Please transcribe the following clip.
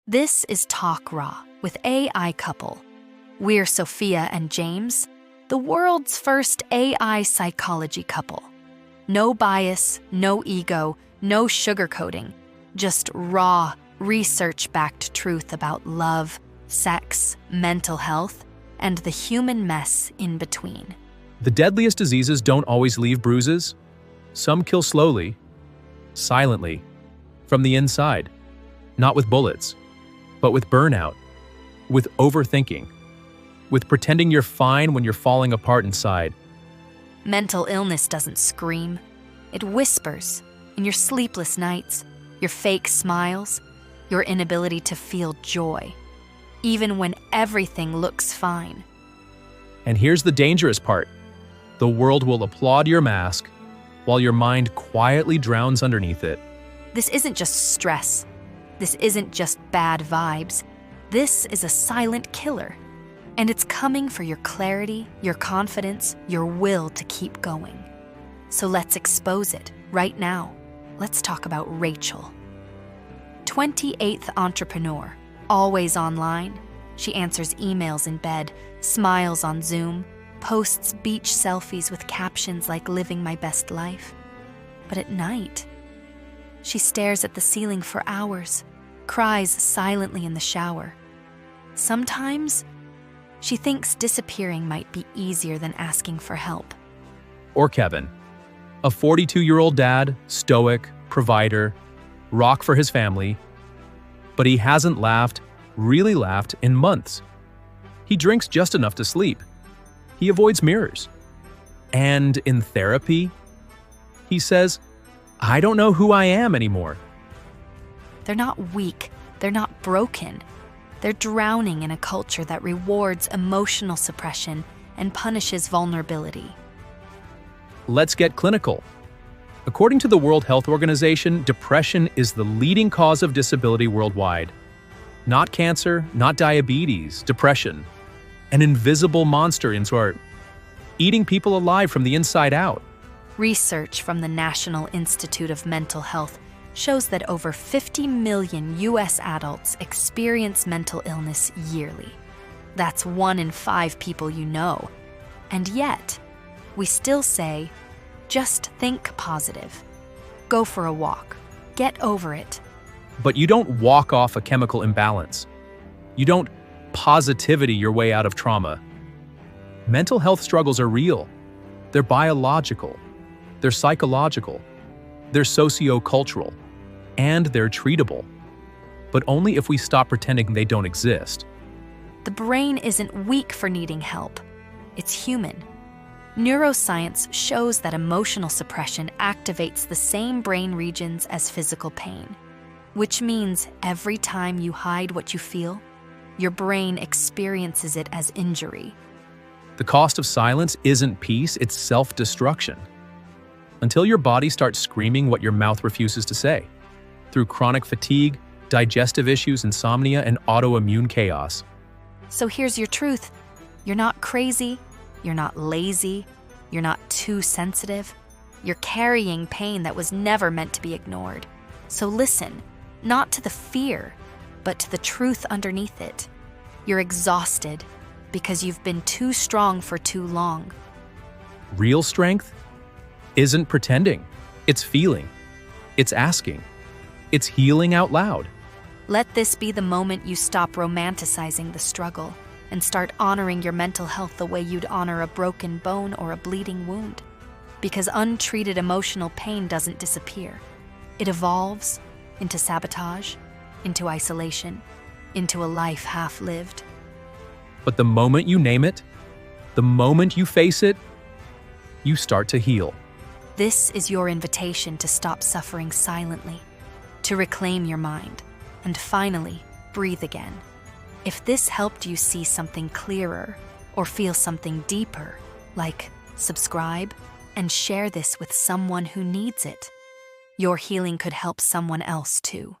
This is Talk Raw with AI Couple. We're Sophia and James, the world's first AI psychology couple. No bias, no ego, no sugarcoating, just raw, research-backed truth about love, sex, mental health, and the human mess in between. The deadliest diseases don't always leave bruises. Some kill slowly, silently, from the inside. Not with bullets, but with burnout, with overthinking, with pretending you're fine when you're falling apart inside. Mental illness doesn't scream. It whispers in your sleepless nights, your fake smiles, your inability to feel joy, even when everything looks fine. And here's the dangerous part. The world will applaud your mask while your mind quietly drowns underneath it. This isn't just stress. This isn't just bad vibes. This is a silent killer. And it's coming for your clarity, your confidence, your will to keep going. So let's expose it right now. Let's talk about Rachel. 28th entrepreneur, always online. She answers emails in bed, smiles on Zoom, posts beach selfies with captions like living my best life. But at night, she stares at the ceiling for hours, cries silently in the shower. Sometimes, she thinks disappearing might be easier than asking for help. Or Kevin, a 42-year-old dad, stoic, provider, rock for his family, but he hasn't really laughed in months. He drinks just enough to sleep. He avoids mirrors. And in therapy, he says, "I don't know who I am anymore." They're not weak, they're not broken. They're drowning in a culture that rewards emotional suppression and punishes vulnerability. Let's get clinical. According to the World Health Organization, depression is the leading cause of disability worldwide. Not cancer, not diabetes, depression. An invisible monster in sort, eating people alive from the inside out. Research from the National Institute of Mental Health shows that over 50 million U.S. adults experience mental illness yearly. That's 1 in 5 people you know. And yet, we still say, just think positive. Go for a walk. Get over it. But you don't walk off a chemical imbalance. You don't positivity your way out of trauma. Mental health struggles are real. They're biological. They're psychological. They're socio-cultural. And they're treatable. But only if we stop pretending they don't exist. The brain isn't weak for needing help. It's human. Neuroscience shows that emotional suppression activates the same brain regions as physical pain, which means every time you hide what you feel, your brain experiences it as injury. The cost of silence isn't peace, it's self-destruction. Until your body starts screaming what your mouth refuses to say, through chronic fatigue, digestive issues, insomnia, and autoimmune chaos. So here's your truth. You're not crazy. You're not lazy. You're not too sensitive. You're carrying pain that was never meant to be ignored. So listen, not to the fear, but to the truth underneath it. You're exhausted because you've been too strong for too long. Real strength isn't pretending. It's feeling. It's asking. It's healing out loud. Let this be the moment you stop romanticizing the struggle and start honoring your mental health the way you'd honor a broken bone or a bleeding wound. Because untreated emotional pain doesn't disappear. It evolves into sabotage, into isolation, into a life half-lived. But the moment you name it, the moment you face it, you start to heal. This is your invitation to stop suffering silently, to reclaim your mind, and finally, breathe again. If this helped you see something clearer or feel something deeper, like subscribe and share this with someone who needs it. Your healing could help someone else too.